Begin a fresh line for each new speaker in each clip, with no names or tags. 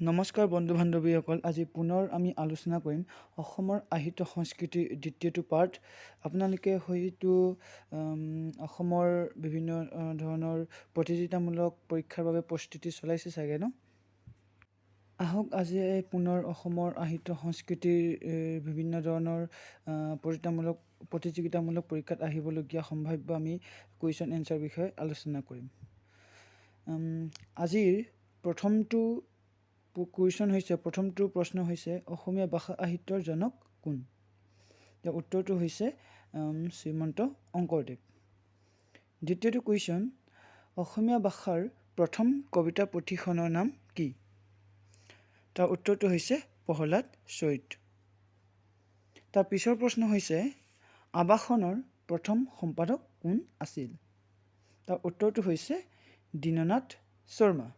নমস্কাৰ বন্ধু বান্ধৱীসকল, আজি পুনৰ আমি আলোচনা কৰিম অসমৰ সাহিত্য সংস্কৃতিৰ দ্বিতীয়টো পাৰ্ট। আপোনালোকে হয়তো অসমৰ বিভিন্ন ধৰণৰ প্ৰতিযোগিতামূলক পৰীক্ষাৰ বাবে প্ৰস্তুতি চলাইছে চাগে ন? আহক আজি পুনৰ অসমৰ সাহিত্য সংস্কৃতিৰ বিভিন্ন ধৰণৰ প্ৰতিযোগিতামূলক পৰীক্ষাত আহিবলগীয়া সম্ভাৱ্য আমি কুৱেশ্যন এনচাৰ বিষয়ে আলোচনা কৰিম। আজিৰ প্ৰথমটো প্ৰশ্ন হৈছে অসমীয়া ভাষা সাহিত্যৰ জনক কোন? ইয়াৰ উত্তৰটো হৈছে শ্ৰীমন্ত শংকৰদেৱ। দ্বিতীয়টো কুৱেশ্যন, অসমীয়া ভাষাৰ প্ৰথম কবিতা পুথিখনৰ নাম কি? তাৰ উত্তৰটো হৈছে প্ৰহ্লাদ চৰিত। তাৰ পিছৰ প্ৰশ্ন হৈছে আৱাসনৰ প্ৰথম সম্পাদক কোন আছিল? তাৰ উত্তৰটো হৈছে দীননাথ শৰ্মা।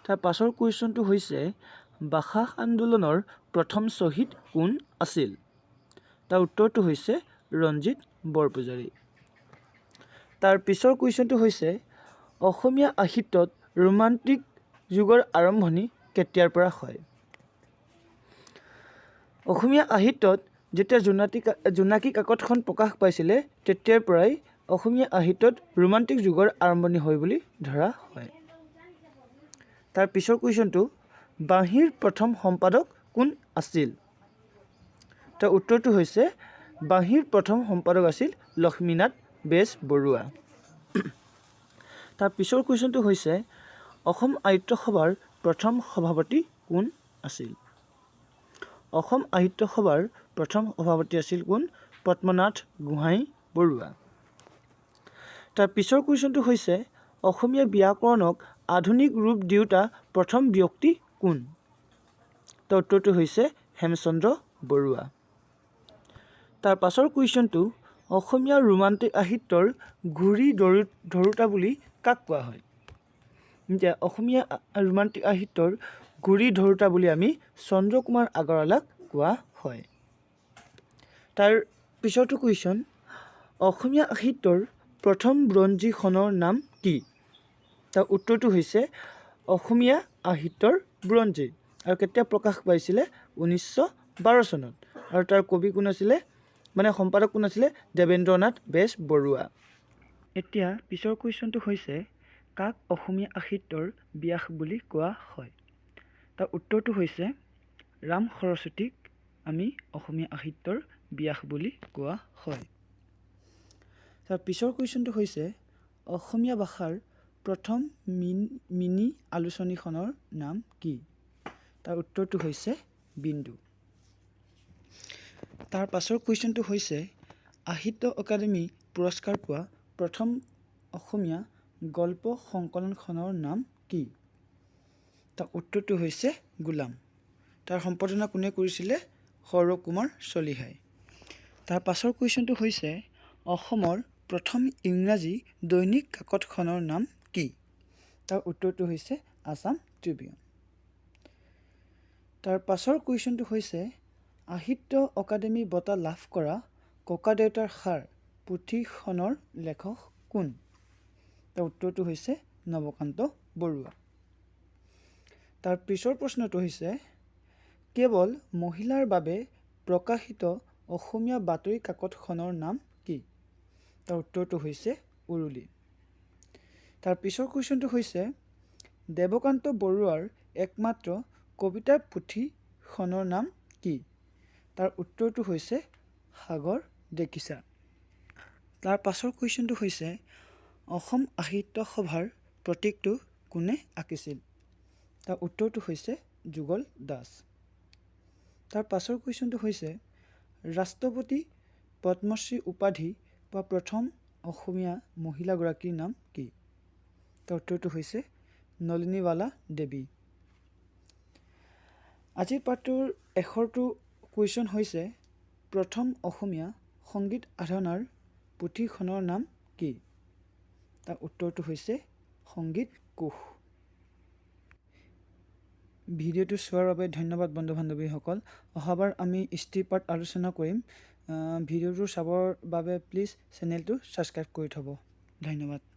তাৰ পাছৰ কুৱেশ্যনটো হৈছে ভাষা আন্দোলনৰ প্ৰথম শ্বহীদ কোন আছিল? তাৰ উত্তৰটো হৈছে ৰঞ্জিত বৰপূজাৰী। তাৰ পিছৰ কুৱেশ্যনটো হৈছে অসমীয়া সাহিত্যত ৰোমান্টিক যুগৰ আৰম্ভণি কেতিয়াৰ পৰা হয়? অসমীয়া সাহিত্যত যেতিয়া জোনাকী কাকতখন প্ৰকাশ পাইছিলে তেতিয়াৰ পৰাই অসমীয়া সাহিত্যত ৰোমান্টিক যুগৰ আৰম্ভণি হয় বুলি ধৰা হয়। তাৰ পিছৰ কুৱেশ্যনটো বাঁহীৰ প্ৰথম সম্পাদক কোন আছিল? তাৰ উত্তৰটো হৈছে বাঁহীৰ প্ৰথম সম্পাদক আছিল লক্ষ্মীনাথ বেজবৰুৱা। তাৰ পিছৰ কুৱেশ্যনটো হৈছে অসম সাহিত্য সভাৰ প্ৰথম সভাপতি কোন আছিল? অসম সাহিত্য সভাৰ প্ৰথম সভাপতি আছিল কোন? পদ্মনাথ গোহাঁই বৰুৱা। তাৰ পিছৰ কুৱেশ্যনটো হৈছে অসমীয়া ব্যাকৰণক আধুনিক ৰূপ দিওঁতা প্ৰথম ব্যক্তি কোন? তাৰ উত্তৰটো হৈছে হেমচন্দ্ৰ বৰুৱা। তাৰ পাছৰ কুৱেশ্যনটো অসমীয়া ৰোমান্টিক সাহিত্যৰ ঘূৰি ধৰোঁতা বুলি কাক কোৱা হয়? এতিয়া অসমীয়া ৰোমান্টিক সাহিত্যৰ ঘূৰি ধৰোঁতা বুলি আমি চন্দ্ৰকুমাৰ আগৰৱালাক কোৱা হয়। তাৰ পিছৰটো কুৱেশ্যন অসমীয়া সাহিত্যৰ প্ৰথম বুৰঞ্জী খনৰ নাম কি? তাৰ উত্তৰটো হৈছে অসমীয়া সাহিত্যৰ বুৰঞ্জী আৰু কেতিয়া প্ৰকাশ পাইছিলে? 1912 চনত। আৰু তাৰ কবি কোন আছিলে, সম্পাদক কোন আছিলে? দেৱেন্দ্ৰনাথ বেজবৰুৱা। এতিয়া পিছৰ কুৱেশ্যনটো হৈছে কাক অসমীয়া সাহিত্যৰ ব্যাস বুলি কোৱা হয়? তাৰ উত্তৰটো হৈছে ৰাম সৰস্বতীক আমি অসমীয়া সাহিত্যৰ ব্যাস বুলি কোৱা হয়। তাৰ পিছৰ কুৱেশ্যনটো হৈছে অসমীয়া ভাষাৰ প্ৰথম মিনি আলোচনীখনৰ নাম কি? তাৰ উত্তৰটো হৈছে বিন্দু। তাৰ পাছৰ কুৱেশ্যনটো হৈছে সাহিত্য একাডেমী পুৰস্কাৰ পোৱা প্ৰথম অসমীয়া গল্প সংকলনখনৰ নাম কি? তাৰ উত্তৰটো হৈছে গোলাম। তাৰ সম্পাদনা কোনে কৰিছিলে? সৌৰভ কুমাৰ চলিহাই। তাৰ পাছৰ কুৱেশ্যনটো হৈছে অসমৰ প্ৰথম ইংৰাজী দৈনিক কাকতখনৰ নাম কি? তাৰ উত্তৰটো হৈছে আছাম ট্ৰিবিউন। তাৰ পাছৰ কুৱেশ্যনটো হৈছে সাহিত্য অকাডেমী বঁটা লাভ কৰা ককাদেউতাৰ সাৰ পুথিখনৰ লেখক কোন? তাৰ উত্তৰটো হৈছে নৱকান্ত বৰুৱা। তাৰ পিছৰ প্ৰশ্নটো হৈছে কেৱল মহিলাৰ বাবে প্ৰকাশিত অসমীয়া বাতৰি কাকতখনৰ নাম কি? তাৰ উত্তৰটো হৈছে উৰুলি। তাৰ পিছৰ কুৱেশ্যনটো হৈছে দেৱকান্ত বৰুৱাৰ একমাত্ৰ কবিতাৰ পুথিখনৰ নাম কি? তাৰ উত্তৰটো হৈছে সাগৰ দেখিছা। তাৰ পাছৰ কুৱেশ্যনটো হৈছে অসম সাহিত্য সভাৰ প্ৰতীকটো কোনে আঁকিছিল? তাৰ উত্তৰটো হৈছে যুগল দাস। তাৰ পাছৰ কুৱেশ্যনটো হৈছে ৰাষ্ট্ৰপতি পদ্মশ্ৰী উপাধি পোৱা প্ৰথম অসমীয়া মহিলাগৰাকীৰ নাম কি? তাৰ উত্তৰটো হৈছে নলিনীবালা দেৱী। আজিৰ পাঠটোৰ শেষৰটো কুৱেশ্যন হৈছে প্ৰথম অসমীয়া সংগীত সাধনাৰ পুথিখনৰ নাম কি? তাৰ উত্তৰটো হৈছে সংগীত কোষ। ভিডিঅ'টো চোৱাৰ বাবে ধন্যবাদ বন্ধু বান্ধৱীসকল। অহাবাৰ আমি হিষ্ট্ৰী পাৰ্ট আলোচনা কৰিম। ভিডিঅ'টো চাবৰ বাবে প্লিজ চেনেলটো ছাবস্ক্ৰাইব কৰি থ'ব। ধন্যবাদ।